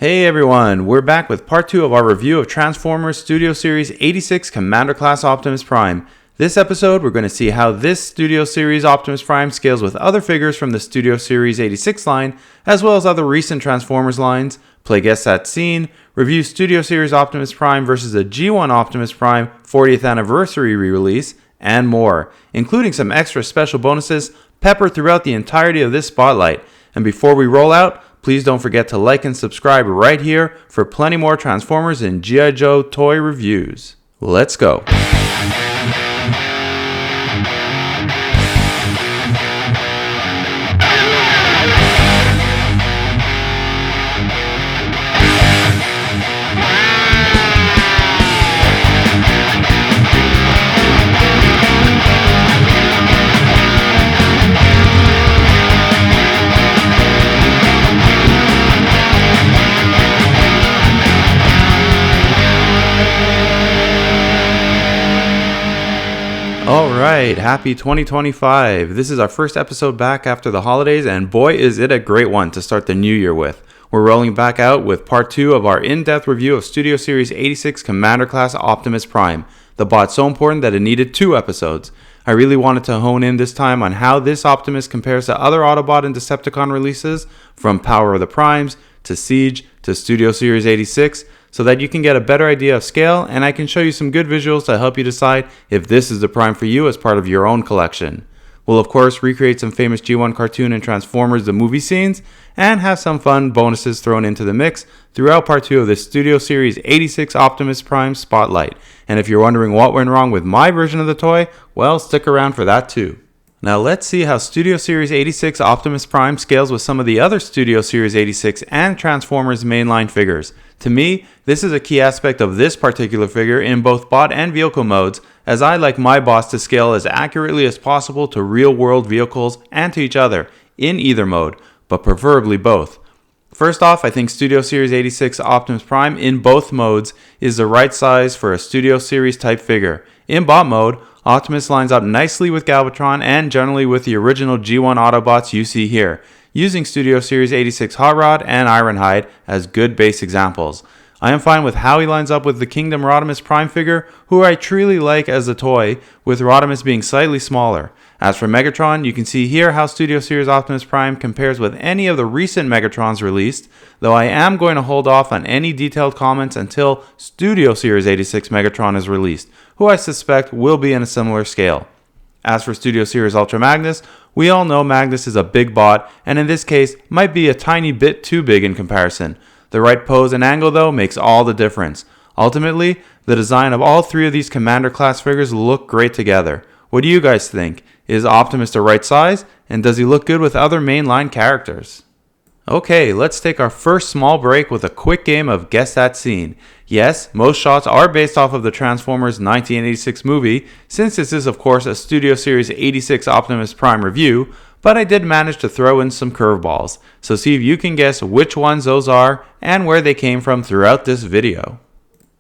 Hey everyone, we're back with part 2 of our review of Transformers Studio Series 86 Commander Class Optimus Prime. This episode, we're going to see how this Studio Series Optimus Prime scales with other figures from the Studio Series 86 line, as well as other recent Transformers lines, play Guess That Scene, review Studio Series Optimus Prime versus the G1 Optimus Prime 40th Anniversary re-release, and more, including some extra special bonuses peppered throughout the entirety of this spotlight. And before we roll out, please don't forget to like and subscribe right here for plenty more Transformers and G.I. Joe toy reviews. Let's go. Alright, happy 2025. This is our first episode back after the holidays, and boy is it a great one to start the new year with. We're rolling back out with part 2 of our in-depth review of Studio Series 86 Commander Class Optimus Prime. The bot so important that it needed 2 episodes. I really wanted to hone in this time on how this Optimus compares to other Autobot and Decepticon releases, from Power of the Primes, to Siege, to Studio Series 86, so that you can get a better idea of scale, and I can show you some good visuals to help you decide if this is the Prime for you as part of your own collection. We'll of course recreate some famous G1 cartoon and Transformers the movie scenes, and have some fun bonuses thrown into the mix throughout part 2 of the Studio Series 86 Optimus Prime Spotlight. And if you're wondering what went wrong with my version of the toy, well, stick around for that too. Now let's see how Studio Series 86 Optimus Prime scales with some of the other Studio Series 86 and Transformers mainline figures. To me, this is a key aspect of this particular figure in both bot and vehicle modes, as I like my boss to scale as accurately as possible to real-world vehicles and to each other, in either mode, but preferably both. First off, I think Studio Series 86 Optimus Prime in both modes is the right size for a Studio Series type figure. In bot mode, Optimus lines up nicely with Galvatron and generally with the original G1 Autobots you see here, using Studio Series 86 Hot Rod and Ironhide as good base examples. I am fine with how he lines up with the Kingdom Rodimus Prime figure, who I truly like as a toy, with Rodimus being slightly smaller. As for Megatron, you can see here how Studio Series Optimus Prime compares with any of the recent Megatrons released, though I am going to hold off on any detailed comments until Studio Series 86 Megatron is released, who I suspect will be in a similar scale. As for Studio Series Ultra Magnus, we all know Magnus is a big bot, and in this case might be a tiny bit too big in comparison. The right pose and angle though makes all the difference. Ultimately, the design of all 3 of these Commander class figures look great together. What do you guys think? Is Optimus the right size, and does he look good with other mainline characters? Okay, let's take our first small break with a quick game of Guess That Scene. Yes, most shots are based off of the Transformers 1986 movie, since this is of course a Studio Series 86 Optimus Prime review, but I did manage to throw in some curveballs, so see if you can guess which ones those are and where they came from throughout this video.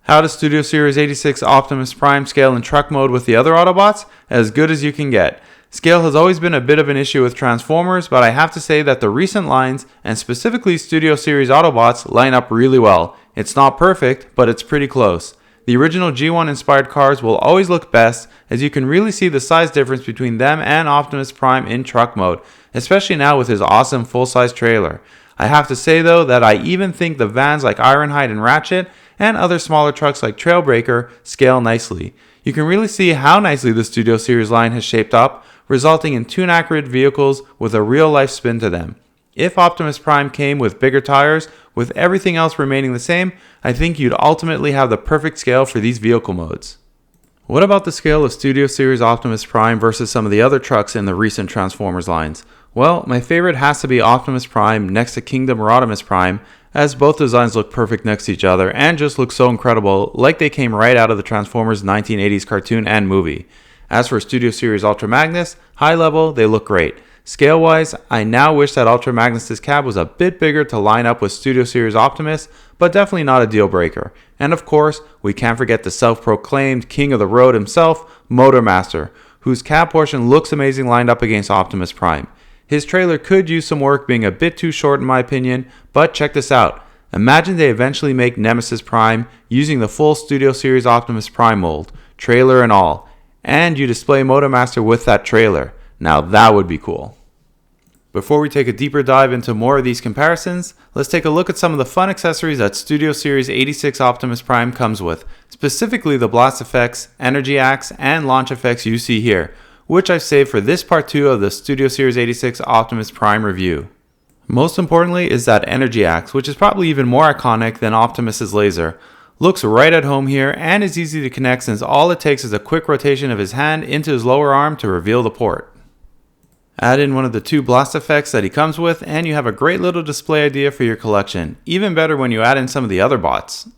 How does Studio Series 86 Optimus Prime scale in truck mode with the other Autobots? As good as you can get. Scale has always been a bit of an issue with Transformers, but I have to say that the recent lines, and specifically Studio Series Autobots, line up really well. It's not perfect, but it's pretty close. The original G1 inspired cars will always look best, as you can really see the size difference between them and Optimus Prime in truck mode, especially now with his awesome full-size trailer. I have to say though that I even think the vans like Ironhide and Ratchet, and other smaller trucks like Trailbreaker, scale nicely. You can really see how nicely the Studio Series line has shaped up, resulting in tune-accurate vehicles with a real-life spin to them. If Optimus Prime came with bigger tires, with everything else remaining the same, I think you'd ultimately have the perfect scale for these vehicle modes. What about the scale of Studio Series Optimus Prime versus some of the other trucks in the recent Transformers lines? Well, my favorite has to be Optimus Prime next to Kingdom Rodimus Prime, as both designs look perfect next to each other and just look so incredible, like they came right out of the Transformers 1980s cartoon and movie. As for Studio Series Ultra Magnus, high level, they look great. Scale-wise, I now wish that Ultra Magnus' cab was a bit bigger to line up with Studio Series Optimus, but definitely not a deal breaker. And of course, we can't forget the self-proclaimed king of the road himself, Motormaster, whose cab portion looks amazing lined up against Optimus Prime. His trailer could use some work, being a bit too short in my opinion, but check this out. Imagine they eventually make Nemesis Prime using the full Studio Series Optimus Prime mold, trailer and all, and you display Motormaster with that trailer. Now that would be cool. Before we take a deeper dive into more of these comparisons, let's take a look at some of the fun accessories that Studio Series 86 Optimus Prime comes with, specifically the blast effects, energy axe, and launch effects you see here, which I've saved for this part 2 of the Studio Series 86 Optimus Prime review. Most importantly is that energy axe, which is probably even more iconic than Optimus's laser. Looks right at home here and is easy to connect since all it takes is a quick rotation of his hand into his lower arm to reveal the port. Add in one of the 2 blast effects that he comes with and you have a great little display idea for your collection, even better when you add in some of the other bots.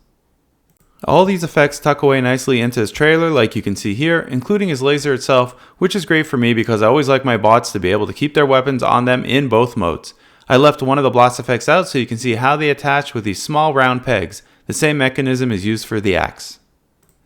All these effects tuck away nicely into his trailer like you can see here, including his laser itself, which is great for me because I always like my bots to be able to keep their weapons on them in both modes. I left one of the blast effects out so you can see how they attach with these small round pegs. The same mechanism is used for the axe.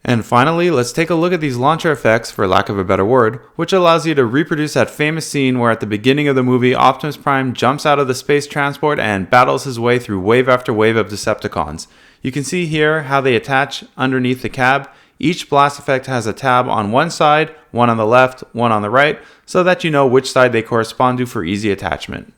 And finally, let's take a look at these launcher effects, for lack of a better word, which allows you to reproduce that famous scene where at the beginning of the movie, Optimus Prime jumps out of the space transport and battles his way through wave after wave of Decepticons. You can see here how they attach underneath the cab. Each blast effect has a tab on one side, one on the left, one on the right, so that you know which side they correspond to for easy attachment.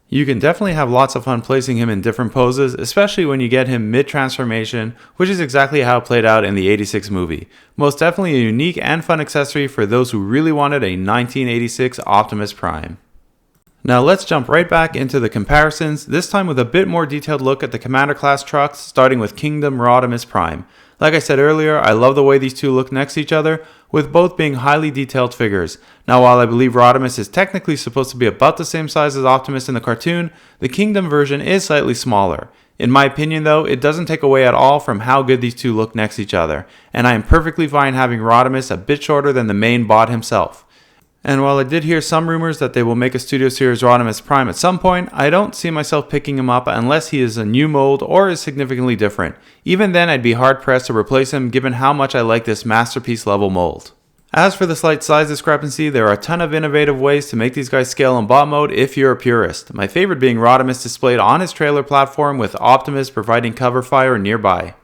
You can definitely have lots of fun placing him in different poses, especially when you get him mid-transformation, which is exactly how it played out in the 86 movie. Most definitely a unique and fun accessory for those who really wanted a 1986 Optimus Prime. Now let's jump right back into the comparisons, this time with a bit more detailed look at the Commander Class trucks, starting with Kingdom Rodimus Prime. Like I said earlier, I love the way these two look next to each other, with both being highly detailed figures. Now while I believe Rodimus is technically supposed to be about the same size as Optimus in the cartoon, the Kingdom version is slightly smaller. In my opinion though, it doesn't take away at all from how good these two look next to each other, and I am perfectly fine having Rodimus a bit shorter than the main bot himself. And while I did hear some rumors that they will make a Studio Series Rodimus Prime at some point, I don't see myself picking him up unless he is a new mold or is significantly different. Even then, I'd be hard pressed to replace him given how much I like this masterpiece level mold. As for the slight size discrepancy, there are a ton of innovative ways to make these guys scale in bot mode if you're a purist. My favorite being Rodimus displayed on his trailer platform with Optimus providing cover fire nearby.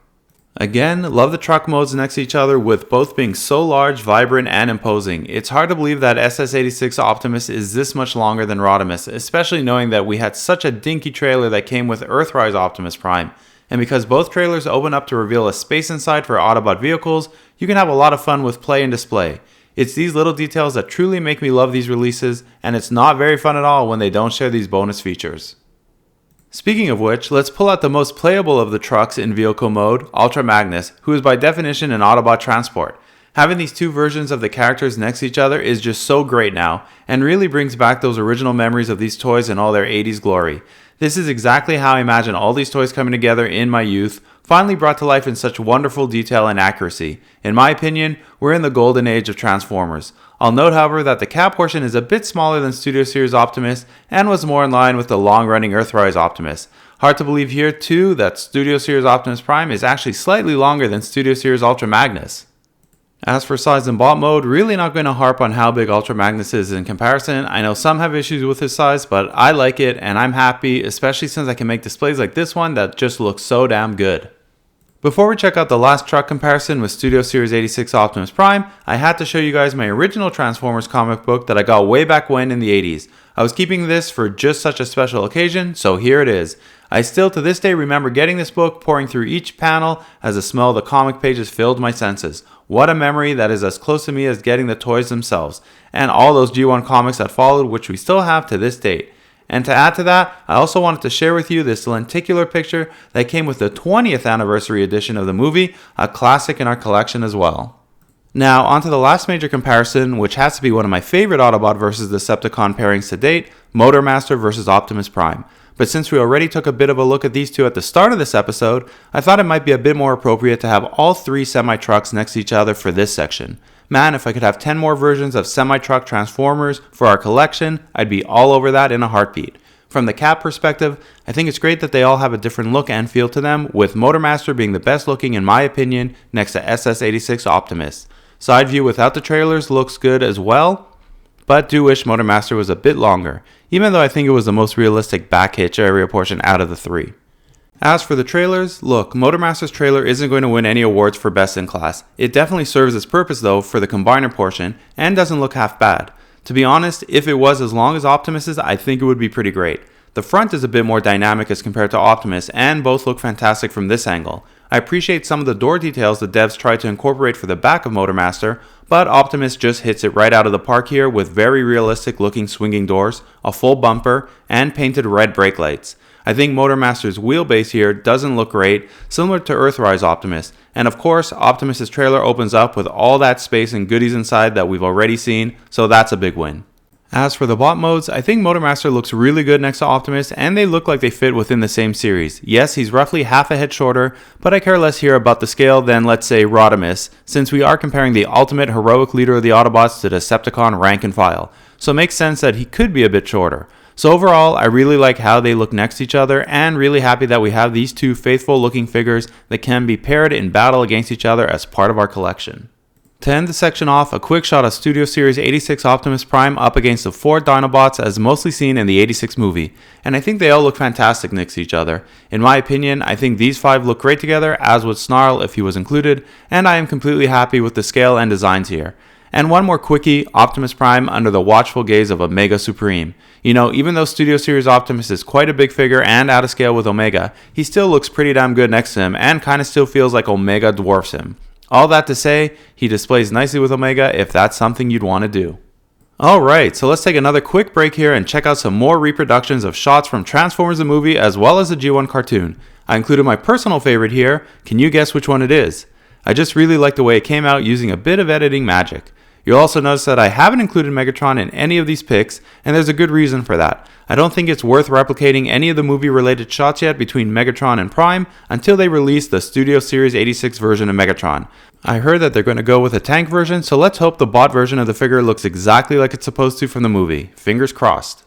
Again, love the truck modes next to each other with both being so large, vibrant, and imposing. It's hard to believe that SS86 Optimus is this much longer than Rodimus, especially knowing that we had such a dinky trailer that came with Earthrise Optimus Prime. And because both trailers open up to reveal a space inside for Autobot vehicles, you can have a lot of fun with play and display. It's these little details that truly make me love these releases, and it's not very fun at all when they don't share these bonus features. Speaking of which, let's pull out the most playable of the trucks in vehicle mode, Ultra Magnus, who is by definition an Autobot transport. Having these two versions of the characters next to each other is just so great now, and really brings back those original memories of these toys in all their 80s glory. This is exactly how I imagine all these toys coming together in my youth, finally brought to life in such wonderful detail and accuracy. In my opinion, we're in the golden age of Transformers. I'll note, however, that the cab portion is a bit smaller than Studio Series Optimus and was more in line with the long-running Earthrise Optimus. Hard to believe here, too, that Studio Series Optimus Prime is actually slightly longer than Studio Series Ultra Magnus. As for size and bot mode, really not going to harp on how big Ultra Magnus is in comparison. I know some have issues with his size, but I like it and I'm happy, especially since I can make displays like this one that just looks so damn good. Before we check out the last truck comparison with Studio Series 86 Optimus Prime, I had to show you guys my original Transformers comic book that I got way back when in the 80s. I was keeping this for just such a special occasion, so here it is. I still to this day remember getting this book, pouring through each panel as the smell of the comic pages filled my senses. What a memory that is as close to me as getting the toys themselves, and all those G1 comics that followed, which we still have to this date. And to add to that, I also wanted to share with you this lenticular picture that came with the 20th anniversary edition of the movie, a classic in our collection as well. Now, onto the last major comparison, which has to be one of my favorite Autobot vs. Decepticon pairings to date, Motormaster vs. Optimus Prime. But since we already took a bit of a look at these two at the start of this episode, I thought it might be a bit more appropriate to have all three semi-trucks next to each other for this section. Man, if I could have 10 more versions of semi-truck Transformers for our collection, I'd be all over that in a heartbeat. From the cab perspective, I think it's great that they all have a different look and feel to them, with Motormaster being the best looking in my opinion next to SS86 Optimus. Side view without the trailers looks good as well, but do wish Motormaster was a bit longer, even though I think it was the most realistic back hitch area portion out of the three. As for the trailers, look, Motormaster's trailer isn't going to win any awards for Best in Class. It definitely serves its purpose though for the combiner portion and doesn't look half bad. To be honest, if it was as long as Optimus's, I think it would be pretty great. The front is a bit more dynamic as compared to Optimus, and both look fantastic from this angle. I appreciate some of the door details the devs tried to incorporate for the back of Motormaster, but Optimus just hits it right out of the park here with very realistic looking swinging doors, a full bumper, and painted red brake lights. I think Motormaster's wheelbase here doesn't look great, similar to Earthrise Optimus, and of course Optimus's trailer opens up with all that space and goodies inside that we've already seen, so that's a big win. As for the bot modes, I think Motormaster looks really good next to Optimus, and they look like they fit within the same series. Yes, he's roughly half a head shorter, but I care less here about the scale than, let's say, Rodimus, since we are comparing the ultimate heroic leader of the Autobots to Decepticon rank and file, so it makes sense that he could be a bit shorter. So overall, I really like how they look next to each other, and really happy that we have these two faithful looking figures that can be paired in battle against each other as part of our collection. To end the section off, a quick shot of Studio Series 86 Optimus Prime up against the 4 Dinobots as mostly seen in the 86 movie, and I think they all look fantastic next to each other. In my opinion, I think these 5 look great together, as would Snarl if he was included, and I am completely happy with the scale and designs here. And one more quickie, Optimus Prime under the watchful gaze of Omega Supreme. You know, even though Studio Series Optimus is quite a big figure and out of scale with Omega, he still looks pretty damn good next to him and kinda still feels like Omega dwarfs him. All that to say, he displays nicely with Omega if that's something you'd want to do. Alright, so let's take another quick break here and check out some more reproductions of shots from Transformers the movie as well as the G1 cartoon. I included my personal favorite here. Can you guess which one it is? I just really like the way it came out using a bit of editing magic. You'll also notice that I haven't included Megatron in any of these pics, and there's a good reason for that. I don't think it's worth replicating any of the movie-related shots yet between Megatron and Prime until they release the Studio Series 86 version of Megatron. I heard that they're going to go with a tank version, so let's hope the bot version of the figure looks exactly like it's supposed to from the movie. Fingers crossed.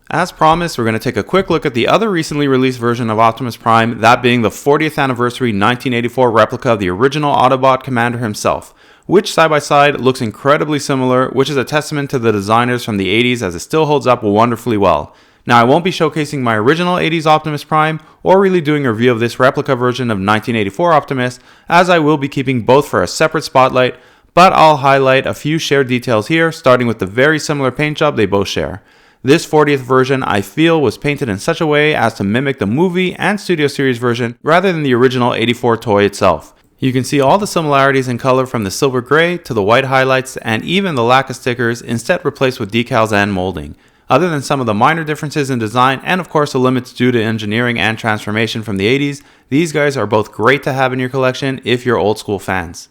As promised, we're going to take a quick look at the other recently released version of Optimus Prime, that being the 40th anniversary 1984 replica of the original Autobot commander himself, which side by side looks incredibly similar, which is a testament to the designers from the 80s as it still holds up wonderfully well. Now, I won't be showcasing my original 80s Optimus Prime or really doing a review of this replica version of 1984 Optimus, as I will be keeping both for a separate spotlight, but I'll highlight a few shared details here, starting with the very similar paint job they both share. This 40th version I feel was painted in such a way as to mimic the movie and Studio Series version rather than the original 84 toy itself. You can see all the similarities in color from the silver gray to the white highlights and even the lack of stickers instead replaced with decals and molding. Other than some of the minor differences in design and of course the limits due to engineering and transformation from the 80s, these guys are both great to have in your collection if you're old school fans.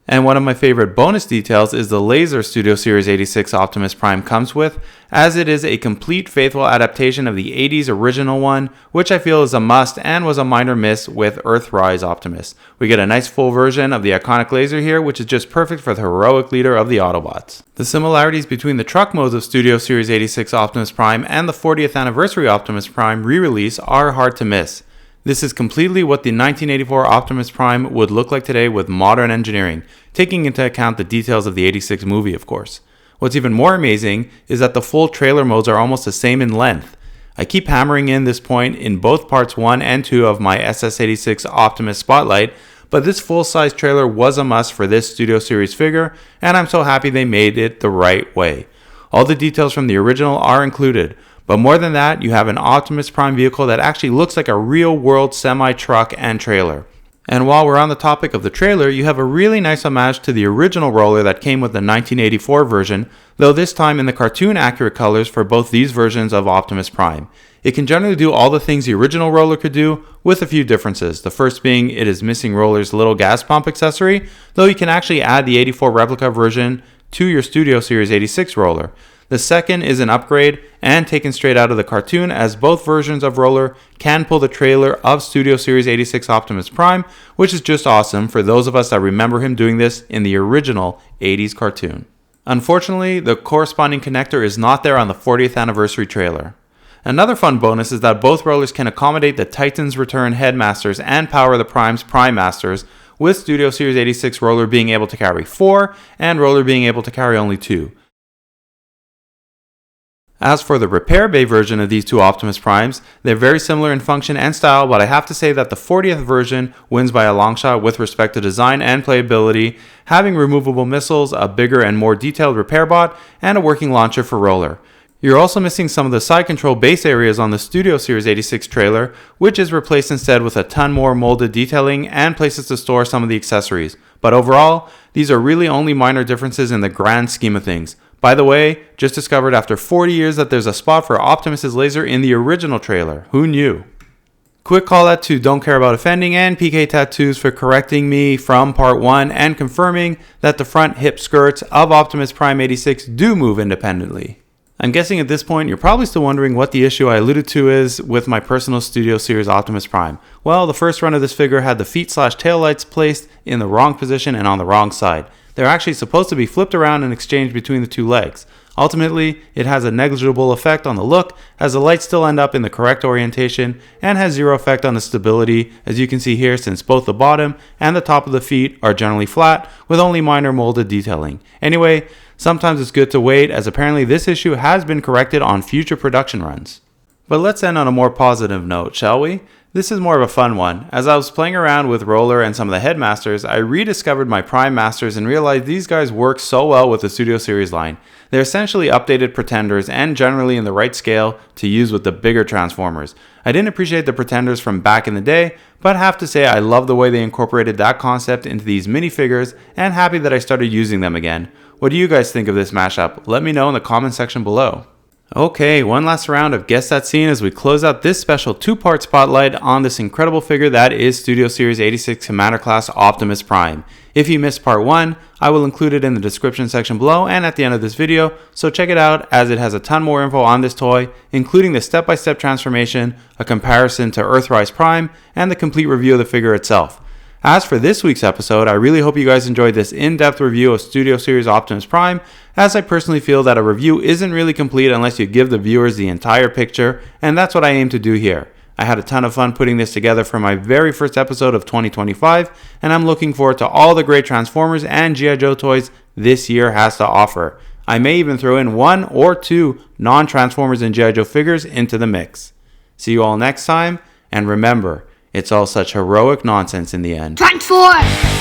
And one of my favorite bonus details is the laser Studio Series 86 Optimus Prime comes with, as it is a complete faithful adaptation of the 80s original one, which I feel is a must and was a minor miss with Earthrise Optimus. We get a nice full version of the iconic laser here, which is just perfect for the heroic leader of the Autobots. The similarities between the truck modes of Studio Series 86 Optimus Prime and the 40th anniversary Optimus Prime re-release are hard to miss. This is completely what the 1984 Optimus Prime would look like today with modern engineering, taking into account the details of the 86 movie, of course. What's even more amazing is that the full trailer modes are almost the same in length. I keep hammering in this point in both parts 1 and 2 of my SS86 Optimus Spotlight, but this full-size trailer was a must for this Studio Series figure, and I'm so happy they made it the right way. All the details from the original are included, but more than that, you have an Optimus Prime vehicle that actually looks like a real-world semi-truck and trailer. And while we're on the topic of the trailer, you have a really nice homage to the original roller that came with the 1984 version, though this time in the cartoon-accurate colors for both these versions of Optimus Prime. It can generally do all the things the original roller could do, with a few differences. The first being it is missing Roller's little gas pump accessory, though you can actually add the 84 replica version to your Studio Series 86 roller. The second is an upgrade and taken straight out of the cartoon, as both versions of Roller can pull the trailer of Studio Series 86 Optimus Prime, which is just awesome for those of us that remember him doing this in the original 80s cartoon. Unfortunately, the corresponding connector is not there on the 40th anniversary trailer. Another fun bonus is that both rollers can accommodate the Titans Return Headmasters and Power the Prime's Prime Masters, with Studio Series 86 Roller being able to carry 4 and Roller being able to carry only 2. As for the repair bay version of these two Optimus Primes, they're very similar in function and style, but I have to say that the 40th version wins by a long shot with respect to design and playability, having removable missiles, a bigger and more detailed repair bot, and a working launcher for Roller. You're also missing some of the side control base areas on the Studio Series 86 trailer, which is replaced instead with a ton more molded detailing and places to store some of the accessories. But overall, these are really only minor differences in the grand scheme of things. By the way, just discovered after 40 years that there's a spot for Optimus's laser in the original trailer. Who knew? Quick call out to Don't Care About Offending and PK Tattoos for correcting me from part 1 and confirming that the front hip skirts of Optimus Prime 86 do move independently. I'm guessing at this point you're probably still wondering what the issue I alluded to is with my personal Studio Series Optimus Prime. Well, the first run of this figure had the feet/tail lights placed in the wrong position and on the wrong side. They're actually supposed to be flipped around and exchanged between the two legs. Ultimately, it has a negligible effect on the look as the lights still end up in the correct orientation and has zero effect on the stability, as you can see here, since both the bottom and the top of the feet are generally flat with only minor molded detailing. Anyway, sometimes it's good to wait, as apparently this issue has been corrected on future production runs. But let's end on a more positive note, shall we? This is more of a fun one. As I was playing around with Roller and some of the Headmasters, I rediscovered my Prime Masters and realized these guys work so well with the Studio Series line. They're essentially updated Pretenders and generally in the right scale to use with the bigger Transformers. I didn't appreciate the Pretenders from back in the day, but have to say I love the way they incorporated that concept into these minifigures and happy that I started using them again. What do you guys think of this mashup? Let me know in the comment section below. Okay, one last round of Guess That Scene as we close out this special two-part spotlight on this incredible figure that is Studio Series 86 Commander Class Optimus Prime. If you missed part 1, I will include it in the description section below and at the end of this video, so check it out as it has a ton more info on this toy, including the step-by-step transformation, a comparison to Earthrise Prime, and the complete review of the figure itself. As for this week's episode, I really hope you guys enjoyed this in-depth review of Studio Series Optimus Prime, as I personally feel that a review isn't really complete unless you give the viewers the entire picture, and that's what I aim to do here. I had a ton of fun putting this together for my very first episode of 2025, and I'm looking forward to all the great Transformers and G.I. Joe toys this year has to offer. I may even throw in 1 or 2 non-Transformers and G.I. Joe figures into the mix. See you all next time, and remember, it's all such heroic nonsense in the end. Transform!